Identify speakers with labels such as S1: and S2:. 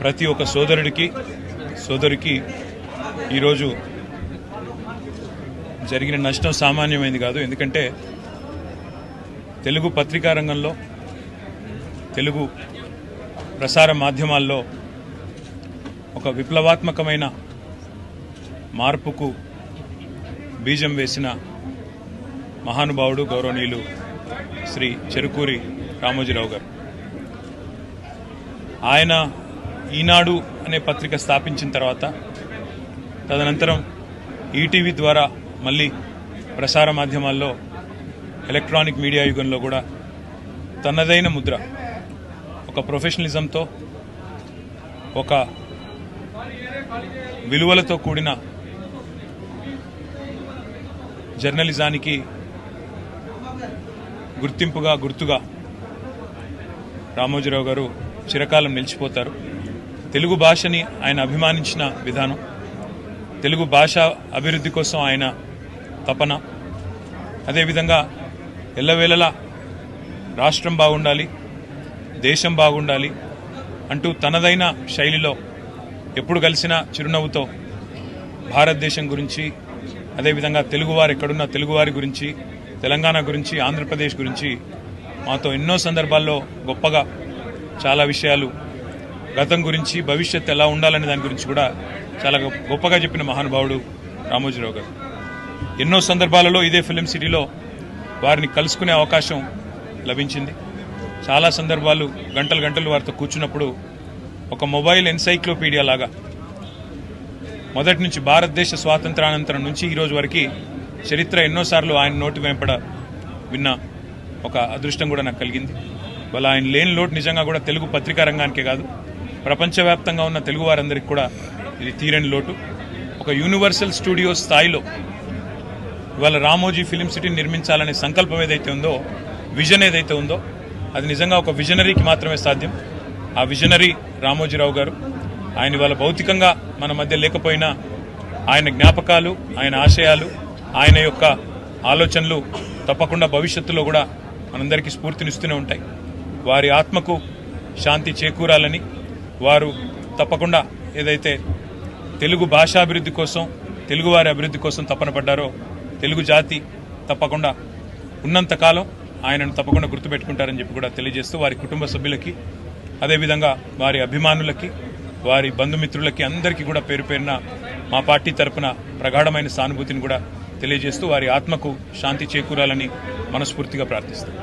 S1: ప్రతి ఒక్క సోదరికి ఈరోజు జరిగిన నష్టం సామాన్యమైంది కాదు. ఎందుకంటే తెలుగు పత్రికా రంగంలో, తెలుగు ప్రసార మాధ్యమాల్లో ఒక విప్లవాత్మకమైన మార్పుకు బీజం వేసిన మహానుభావుడు గౌరవనీయులు శ్రీ చెరుకూరి రామోజీరావు గారు. ఆయన ఈనాడు అనే పత్రిక స్థాపించిన తర్వాత తదనంతరం ఈటీవీ ద్వారా మళ్ళీ ప్రసార మాధ్యమాల్లో ఎలక్ట్రానిక్ మీడియా యుగంలో కూడా తనదైన ముద్ర, ఒక ప్రొఫెషనలిజంతో, ఒక విలువలతో కూడిన జర్నలిజానికి గుర్తుగా రామోజీరావు గారు చిరకాలం నిలిచిపోతారు. తెలుగు భాషని ఆయన అభిమానించిన విధానం, తెలుగు భాష అభివృద్ధి కోసం ఆయన తపన, అదేవిధంగా ఎల్లవేళలా రాష్ట్రం బాగుండాలి, దేశం బాగుండాలి అంటూ తనదైన శైలిలో ఎప్పుడు కలిసినా చిరునవ్వుతో భారతదేశం గురించి, అదేవిధంగా తెలుగువారు ఎక్కడున్న తెలుగువారి గురించి, తెలంగాణ గురించి, ఆంధ్రప్రదేశ్ గురించి మాతో ఎన్నో సందర్భాల్లో గొప్పగా చాలా విషయాలు, గతం గురించి, భవిష్యత్తు ఎలా ఉండాలనే దాని గురించి కూడా చాలా గొప్పగా చెప్పిన మహానుభావుడు రామోజీరావు గారు. ఎన్నో సందర్భాలలో ఇదే ఫిలిం సిటీలో వారిని కలుసుకునే అవకాశం లభించింది. చాలా సందర్భాలు గంటలు వారితో కూర్చున్నప్పుడు ఒక మొబైల్ ఎన్సైక్లోపీడియా లాగా మొదటి నుంచి భారతదేశ స్వాతంత్రానంతరం నుంచి ఈరోజు వరకు చరిత్ర ఎన్నోసార్లు ఆయన నోటి వెంపడ విన్న ఒక అదృష్టం కూడా నాకు కలిగింది. వాళ్ళ ఆయన లేని లోటు నిజంగా కూడా తెలుగు పత్రికా రంగానికే కాదు, ప్రపంచవ్యాప్తంగా ఉన్న తెలుగు వారందరికీ కూడా ఇది తీరని లోటు. ఒక యూనివర్సల్ స్టూడియో స్థాయిలో ఇవాళ రామోజీ ఫిలిం సిటీని నిర్మించాలనే సంకల్పం ఏదైతే ఉందో, విజన్ ఏదైతే ఉందో, అది నిజంగా ఒక విజనరీకి మాత్రమే సాధ్యం. ఆ విజనరీ రామోజీరావు గారు. ఆయన ఇవాళ భౌతికంగా మన మధ్య లేకపోయినా ఆయన జ్ఞాపకాలు, ఆయన ఆశయాలు, ఆయన యొక్క ఆలోచనలు తప్పకుండా భవిష్యత్తులో కూడా మనందరికీ స్ఫూర్తినిస్తూనే ఉంటాయి. వారి ఆత్మకు శాంతి చేకూరాలని, వారు తప్పకుండా ఏదైతే తెలుగు భాషాభివృద్ధి కోసం, తెలుగువారి అభివృద్ధి కోసం తపన పడ్డారో, తెలుగు జాతి తప్పకుండా ఉన్నంతకాలం ఆయనను తప్పకుండా గుర్తుపెట్టుకుంటారని చెప్పి కూడా తెలియజేస్తూ, వారి కుటుంబ సభ్యులకి, అదేవిధంగా వారి అభిమానులకి, వారి బంధుమిత్రులకి అందరికీ కూడా పేరు పేరున మా పార్టీ తరఫున ప్రగాఢమైన సానుభూతిని కూడా తెలియజేస్తూ వారి ఆత్మకు శాంతి చేకూరాలని మనస్ఫూర్తిగా ప్రార్థిస్తాం.